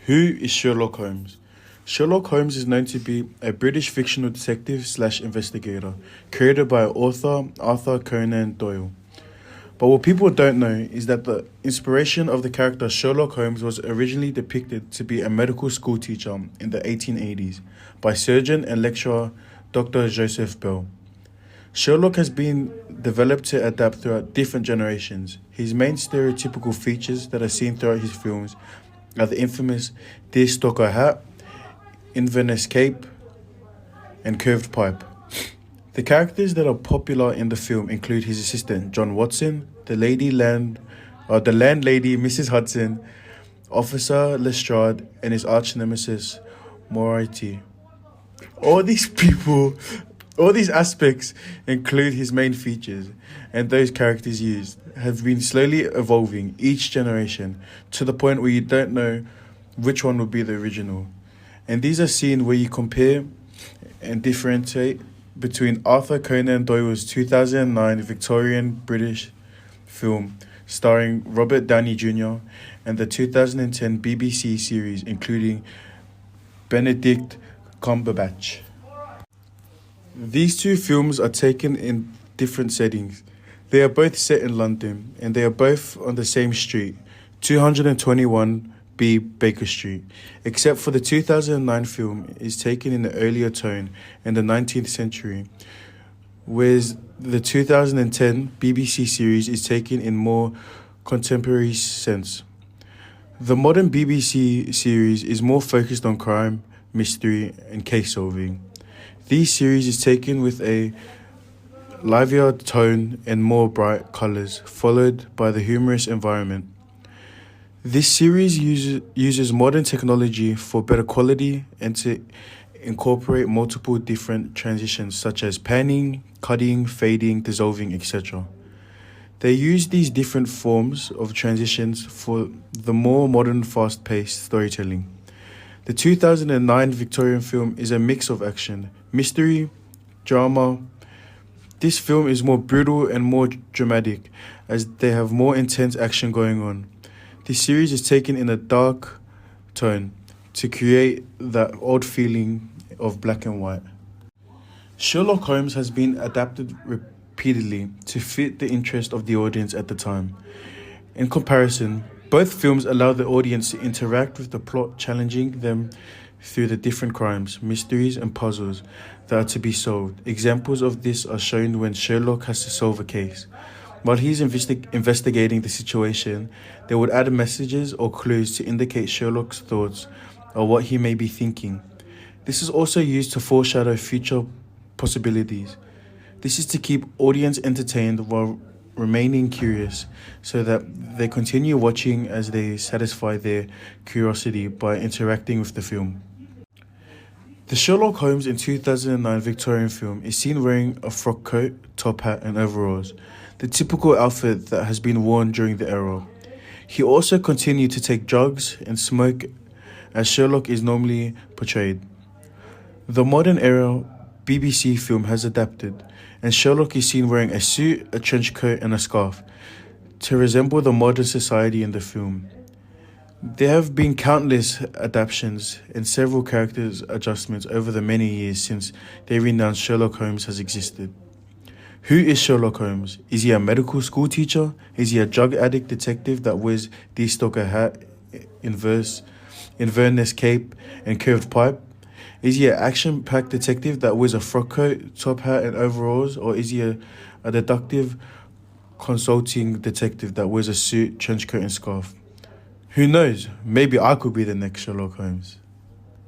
Who is Sherlock Holmes? Sherlock Holmes is known to be a British fictional detective slash investigator created by author Arthur Conan Doyle. But what people don't know is that the inspiration of the character Sherlock Holmes was originally depicted to be a medical school teacher in the 1880s by surgeon and lecturer Dr. Joseph Bell. Sherlock has been developed to adapt throughout different generations. His main stereotypical features that are seen throughout his films are the infamous deerstalker hat, Inverness cape, and curved pipe. The characters that are popular in the film include his assistant John Watson, the landlady Mrs. Hudson, Officer Lestrade, and his arch nemesis Moriarty. All these aspects include his main features, and those characters used have been slowly evolving each generation to the point where you don't know which one will be the original. And these are seen where you compare and differentiate between Arthur Conan Doyle's 2009 Victorian British film starring Robert Downey Jr. and the 2010 BBC series including Benedict Cumberbatch. These two films are taken in different settings. They are both set in London and they are both on the same street, 221B Baker Street, except for the 2009 film is taken in the earlier tone in the 19th century, whereas the 2010 BBC series is taken in more contemporary sense. The modern BBC series is more focused on crime, mystery, and case solving. These series is taken with a livelier tone and more bright colours, followed by the humorous environment. This series uses modern technology for better quality and to incorporate multiple different transitions such as panning, cutting, fading, dissolving, etc. They use these different forms of transitions for the more modern fast-paced storytelling. The 2009 Victorian film is a mix of action, mystery, drama. This film is more brutal and more dramatic as they have more intense action going on. This series is taken in a dark tone to create that odd feeling of black and white. Sherlock Holmes has been adapted repeatedly to fit the interest of the audience at the time. In comparison, both films allow the audience to interact with the plot, challenging them through the different crimes, mysteries, and puzzles that are to be solved. Examples of this are shown when Sherlock has to solve a case. While he's investigating the situation, they would add messages or clues to indicate Sherlock's thoughts or what he may be thinking. This is also used to foreshadow future possibilities. This is to keep audience entertained while remaining curious so that they continue watching as they satisfy their curiosity by interacting with the film. The Sherlock Holmes in 2009 Victorian film is seen wearing a frock coat, top hat and overalls, the typical outfit that has been worn during the era. He also continued to take drugs and smoke as Sherlock is normally portrayed. The modern era BBC film has adapted, and Sherlock is seen wearing a suit, a trench coat and a scarf to resemble the modern society in the film. There have been countless adaptations and several characters adjustments over the many years since the renowned Sherlock Holmes has existed. Who is Sherlock Holmes? Is he a medical school teacher? Is he a drug addict detective that wears deerstalker hat, Inverness cape and curved pipe? Is he an action-packed detective that wears a frock coat, top hat and overalls? Or is he a deductive consulting detective that wears a suit, trench coat and scarf? Who knows? Maybe I could be the next Sherlock Holmes.